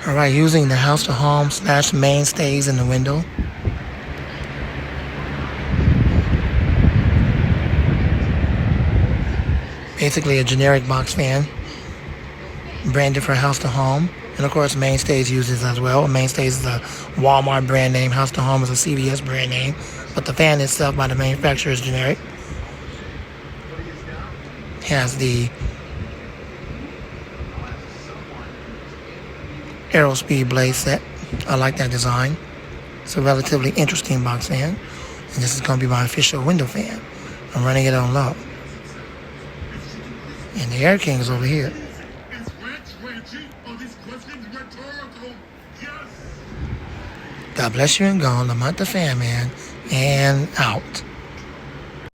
All right, using the house to home / mainstays in the window. Basically a generic box fan, branded for house to home. And of course, Mainstays uses as well. Mainstays is a Walmart brand name. House to home is a CVS brand name. But the fan itself by the manufacturer is generic. It has the Aerospeed blade set. I like that design. It's a relatively interesting box fan. And this is going to be my official window fan. I'm running it on low. And the Air King is over here. God bless you and gone. Lamont the Fan Man. And out.